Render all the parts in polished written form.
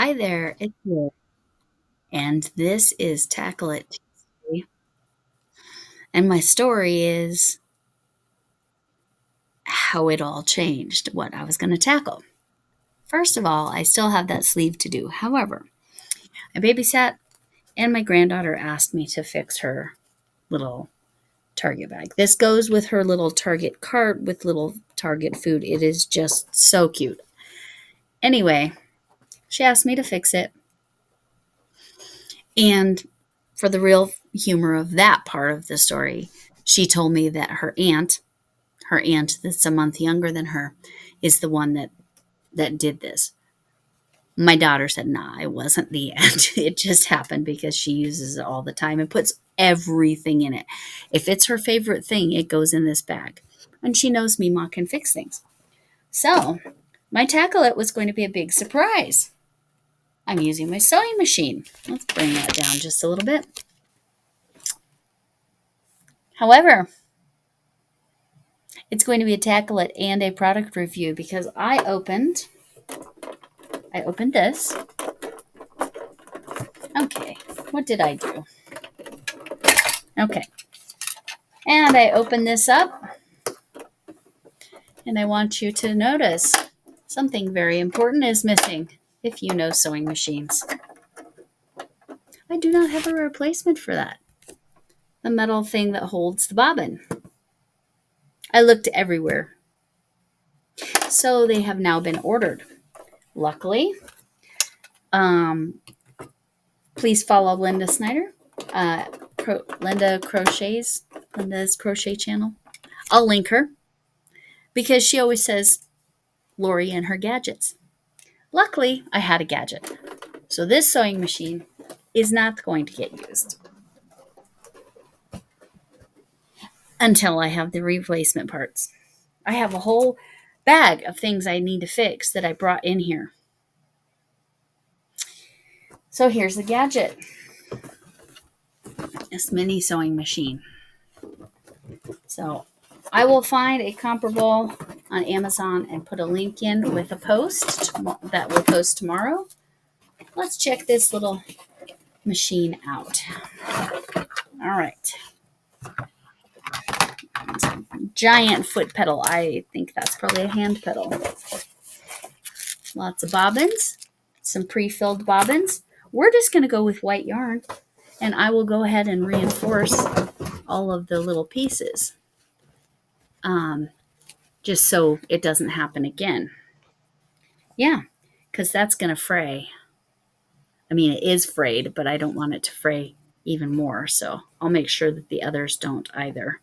Hi there, it's me, and this is Tackle It Tuesday. And my story is how it all changed, what I was going to tackle. First of all, I still have that sleeve to do. However, I babysat, and my granddaughter asked me to fix her little Target bag. This goes with her little Target cart with little Target food. It is just so cute. Anyway, she asked me to fix it, and for the real humor of that part of the story, she told me that her aunt that's a month younger than her, is the one that did this. My daughter said, "Nah, it wasn't the aunt. It just happened because she uses it all the time and puts everything in it. If it's her favorite thing, it goes in this bag." And she knows me, Ma can fix things. So my tackle it was going to be a big surprise. I'm using my sewing machine. Let's bring that down just a little bit. However, it's going to be a tackle it and a product review because I opened this. Okay, what did I do? Okay, and I open this up, and I want you to notice something very important is missing if you know sewing machines. I do not have a replacement for that. The metal thing that holds the bobbin. I looked everywhere. So they have now been ordered. Luckily, um, please follow Linda Snyder, uh, Linda's crochet channel. I'll link her because she always says Lori and her gadgets. Luckily, I had a gadget. So this sewing machine is not going to get used until I have the replacement parts. I have a whole bag of things I need to fix that I brought in here. So here's the gadget. This mini sewing machine. So I will find a comparable on Amazon and put a link in with a post that will post tomorrow. Let's check this little machine out. All right. Giant foot pedal. I think that's probably a hand pedal. Lots of bobbins, some pre-filled bobbins. We're just going to go with white yarn, and I will go ahead and reinforce all of the little pieces, just so it doesn't happen again. Yeah, because that's going to fray. I mean, it is frayed, but I don't want it to fray even more, so I'll make sure that the others don't either.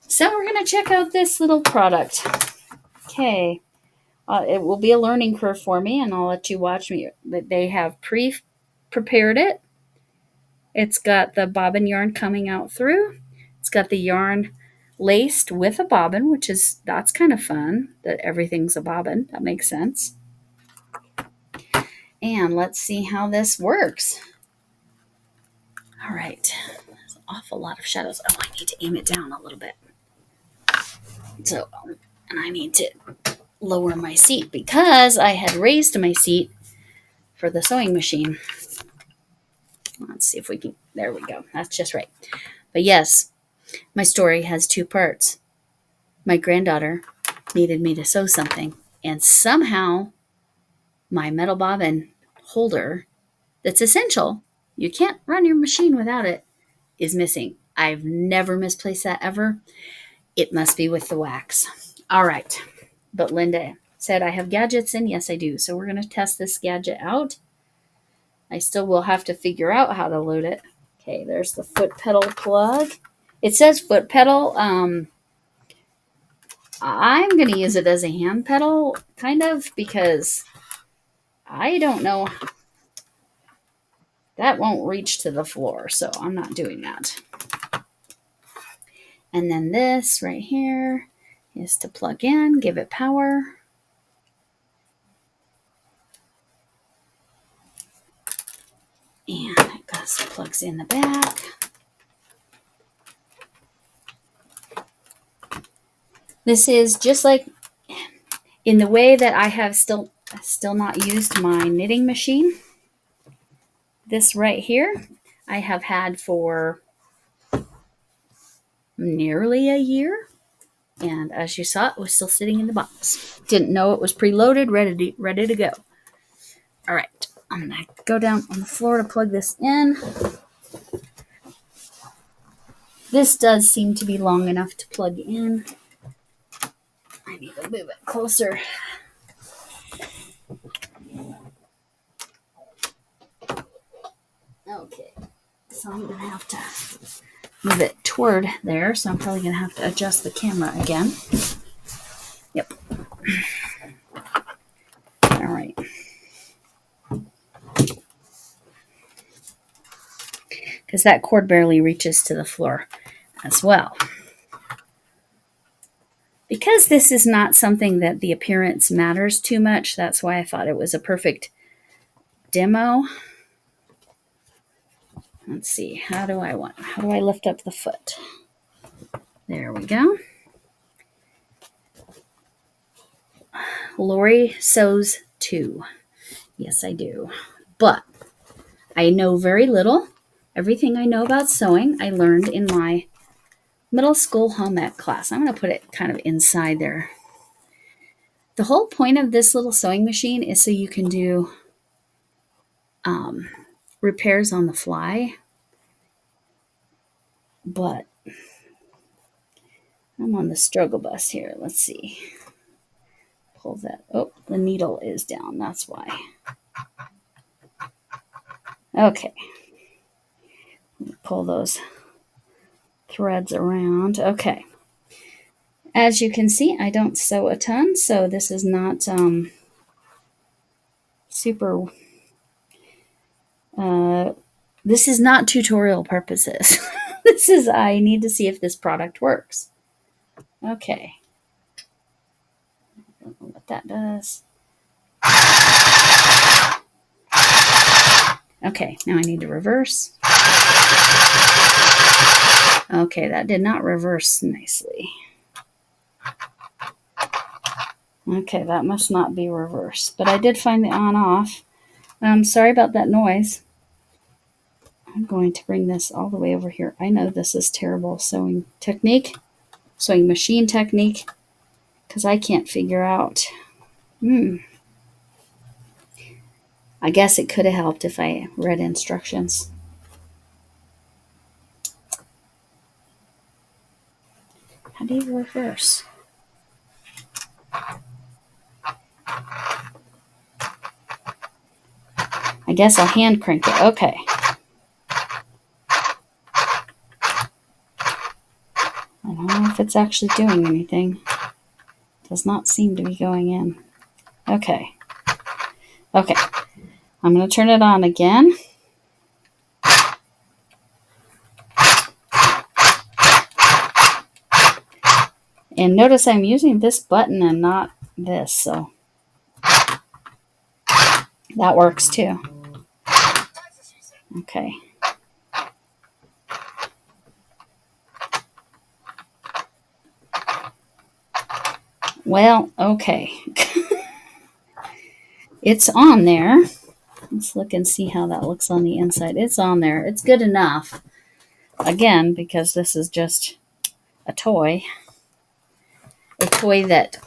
So we're going to check out this little product. Okay. It will be a learning curve for me, and I'll let you watch me. They have prepared it. It's got the bobbin yarn coming out through. It's got the yarn laced with a bobbin, that's kind of fun that everything's a bobbin. That makes sense. And let's see how this works. All right. There's an awful lot of shadows. Oh, I need to aim it down a little bit. So, and I need to lower my seat because I had raised my seat for the sewing machine. Let's see if we can. There we go. That's just right. But yes, my story has two parts. My granddaughter needed me to sew something, and somehow my metal bobbin holder that's essential, you can't run your machine without it, is missing. I've never misplaced that ever. It must be with the wax. All right. But Linda said I have gadgets, and yes, I do. So we're going to test this gadget out. I still will have to figure out how to load it. Okay, there's the foot pedal plug. It says foot pedal. I'm going to use it as a hand pedal, kind of, because I don't know. That won't reach to the floor, so I'm not doing that. And then this right here is to plug in, give it power. And it plugs in the back. This is just like in the way that I have still Still not used my knitting machine. This right here, I have had for nearly a year. And as you saw, it was still sitting in the box. Didn't know it was preloaded, ready to go. All right, I'm gonna go down on the floor to plug this in. This does seem to be long enough to plug in. I need to move it closer. Okay, so I'm gonna have to move it toward there, so I'm probably gonna have to adjust the camera again. Yep. All right. Because that cord barely reaches to the floor as well. Because this is not something that the appearance matters too much, that's why I thought it was a perfect demo. Let's see, how do I lift up the foot? There we go. Lori sews too. Yes, I do. But I know very little. Everything I know about sewing, I learned in my middle school home ec class. I'm going to put it kind of inside there. The whole point of this little sewing machine is so you can do repairs on the fly. But I'm on the struggle bus here. Let's see. Pull that. Oh, the needle is down. That's why. Okay. Pull those threads around. Okay. As you can see, I don't sew a ton, so this is not super. This is not tutorial purposes. This is, I need to see if this product works. Okay. I don't know what that does. Okay, now I need to reverse. Okay, that did not reverse nicely. Okay, that must not be reversed. But I did find the on-off. Sorry about that noise. I'm going to bring this all the way over here. I know this is terrible sewing technique, sewing machine technique, because I can't figure out. I guess it could have helped if I read instructions. How do you reverse? I guess I'll hand crank it. Okay. I don't know if it's actually doing anything. It does not seem to be going in. Okay. Okay. I'm going to turn it on again. And notice I'm using this button and not this, so that works too. Okay. Well, okay. It's on there. Let's look and see how that looks on the inside. It's on there. It's good enough. Again, because this is just a toy. A toy that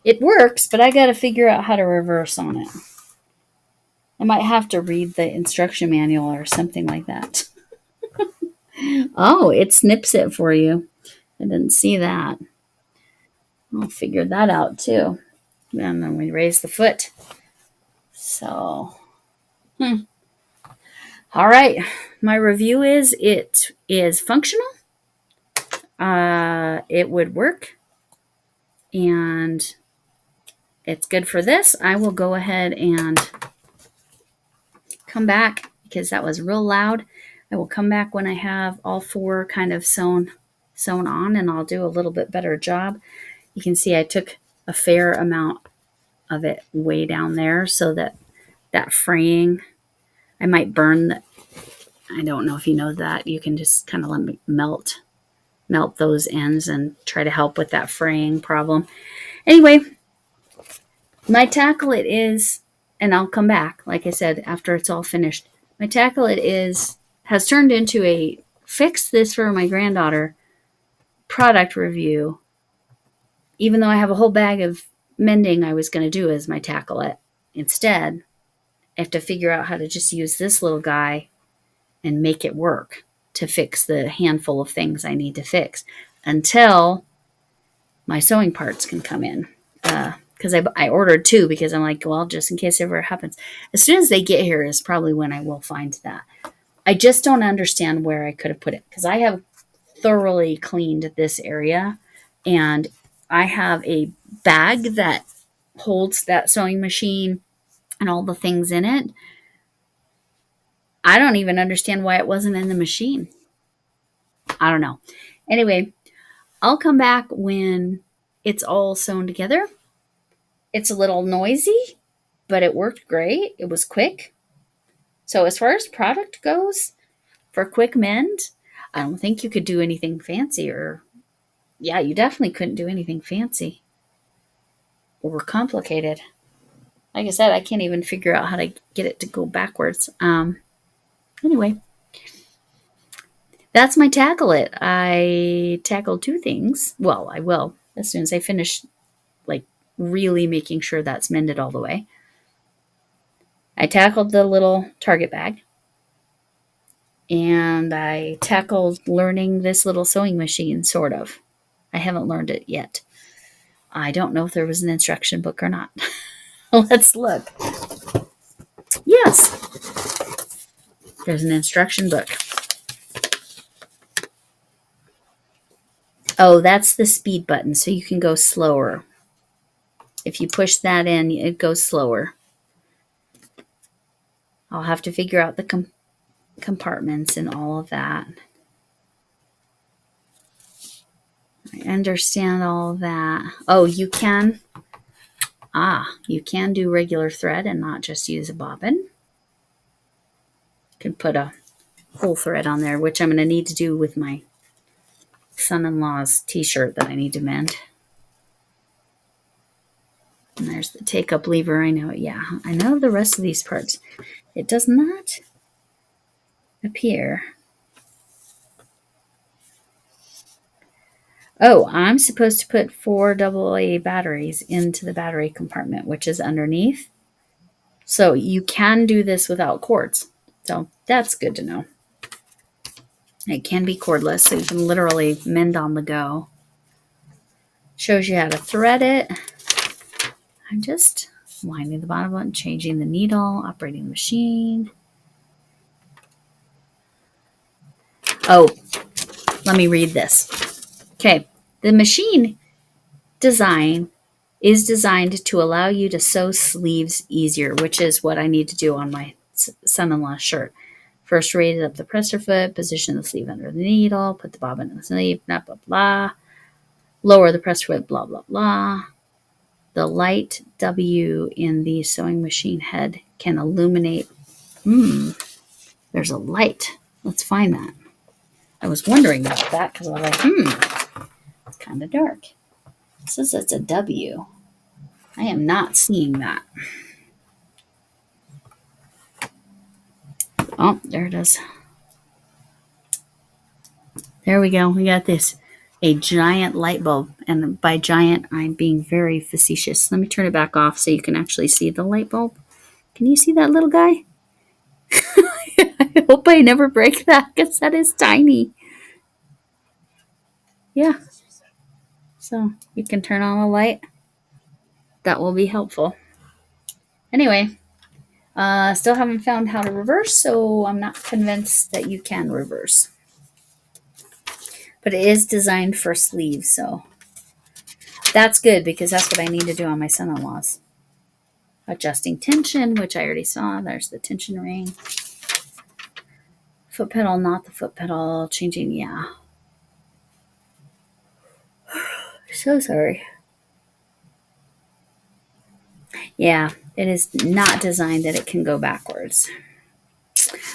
it works, but I got to figure out how to reverse on it. I might have to read the instruction manual or something like that. Oh, it snips it for you. I didn't see that. I'll figure that out too. And then we raise the foot. So, all right. My review is it is functional. It would work. And it's good for this. I will go ahead and come back because that was real loud. I will come back when I have all four kind of sewn on, and I'll do a little bit better job. You can see I took a fair amount of it way down there so that fraying, I might burn I don't know if you know that. You can just kind of let me melt those ends and try to help with that fraying problem. Anyway, my tackle it is, and I'll come back, like I said, after it's all finished. My tackle it is has turned into a fix this for my granddaughter product review, even though I have a whole bag of mending I was going to do as my tackle it. Instead, I have to figure out how to just use this little guy and make it work to fix the handful of things I need to fix until my sewing parts can come in. Because I ordered two because I'm like, well, just in case it ever happens. As soon as they get here is probably when I will find that. I just don't understand where I could have put it because I have thoroughly cleaned this area and I have a bag that holds that sewing machine and all the things in it. I don't even understand why it wasn't in the machine. I don't know. Anyway, I'll come back when it's all sewn together. It's a little noisy, but it worked great. It was quick. So as far as product goes, for quick mend, I don't think you could do anything fancy or yeah, you definitely couldn't do anything fancy or complicated. Like I said, I can't even figure out how to get it to go backwards. Anyway, that's my tackle it. I tackled two things. Well, I will as soon as I finish like really making sure that's mended all the way. I tackled the little Target bag and I tackled learning this little sewing machine, sort of. I haven't learned it yet. I don't know if there was an instruction book or not. Let's look. Yes, there's an instruction book. Oh, that's the speed button, so you can go slower. If you push that in, it goes slower. I'll have to figure out the compartments and all of that. I understand all of that. Oh, you can do regular thread and not just use a bobbin. You can put a full thread on there, which I'm going to need to do with my son-in-law's t-shirt that I need to mend. And there's the take-up lever. I know, yeah. I know the rest of these parts. It does not appear. Oh, I'm supposed to put 4 AA batteries into the battery compartment, which is underneath. So you can do this without cords. So that's good to know. It can be cordless, so you can literally mend on the go. Shows you how to thread it. I'm just winding the bottom button, changing the needle, operating the machine. Oh, let me read this. Okay, the machine design is designed to allow you to sew sleeves easier, which is what I need to do on my son-in-law's shirt. First, raise up the presser foot, position the sleeve under the needle, put the bobbin in the sleeve, blah, blah, blah. Lower the presser foot, blah, blah, blah. The light W in the sewing machine head can illuminate. There's a light. Let's find that. I was wondering about that because I was like, it's kind of dark. It says it's a W. I am not seeing that. Oh, there it is. There we go. We got this. A giant light bulb. And by giant, I'm being very facetious. Let me turn it back off so you can actually see the light bulb. Can you see that little guy? I hope I never break that because that is tiny. Yeah. So you can turn on a light. That will be helpful. Anyway, still haven't found how to reverse, so I'm not convinced that you can reverse. But it is designed for sleeves, so that's good because that's what I need to do on my son-in-law's. Adjusting tension, which I already saw. There's the tension ring. Foot pedal, not the foot pedal. Changing, yeah. So sorry. Yeah, it is not designed that it can go backwards.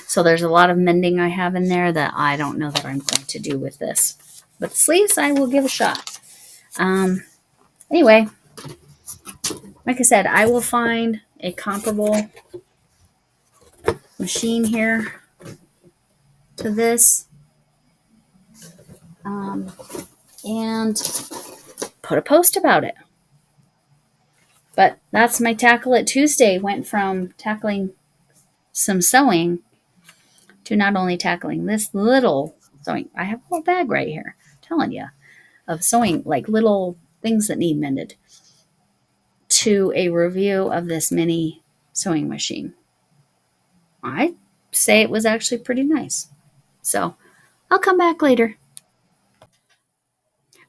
So there's a lot of mending I have in there that I don't know that I'm going to do with this. But the sleeves I will give a shot. Anyway, Like I said, I will find a comparable machine here to this, um, and put a post about it. But that's my Tackle It Tuesday. Went from tackling some sewing to not only tackling this little sewing. I have a little bag right here, I'm telling you, of sewing, like little things that need mended, to a review of this mini sewing machine. I say it was actually pretty nice. So I'll come back later.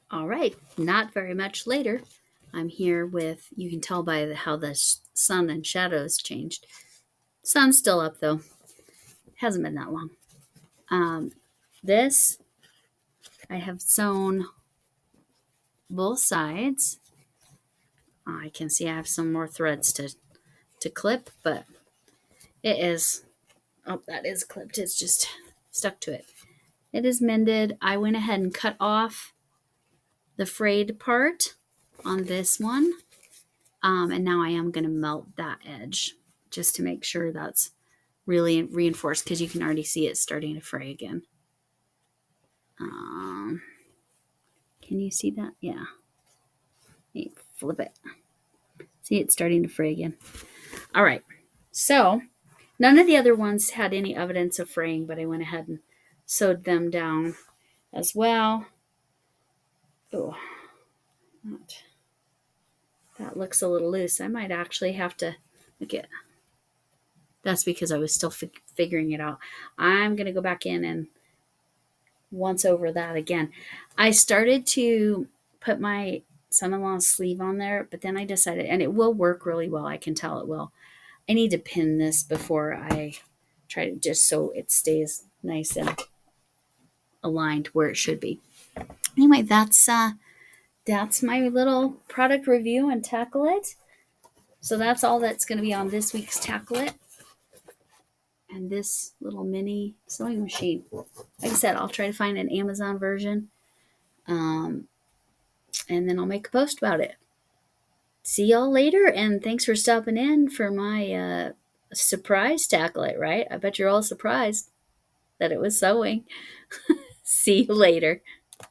All right, not very much later. I'm here with, you can tell by how the sun and shadows changed. Sun's still up though. Hasn't been that long. This, I have sewn both sides. I can see I have some more threads to clip, but it is, oh, that is clipped. It's just stuck to it. It is mended. I went ahead and cut off the frayed part on this one. And now I am going to melt that edge just to make sure that's really reinforced, because you can already see it starting to fray again. Can you see that? Yeah. Let me flip it. See, it's starting to fray again. All right. So none of the other ones had any evidence of fraying, but I went ahead and sewed them down as well. Oh, that looks a little loose. I might actually have to look at. That's because I was still figuring it out. I'm going to go back in and once over that again. I started to put my son-in-law's sleeve on there, but then I decided, and it will work really well. I can tell it will. I need to pin this before I try to, just so it stays nice and aligned where it should be. Anyway, that's my little product review and Tackle It. So that's all that's going to be on this week's Tackle It. And this little mini sewing machine. Like I said, I'll try to find an Amazon version. And then I'll make a post about it. See y'all later, and thanks for stopping in for my surprise Tackle It, right? I bet you're all surprised that it was sewing. See you later.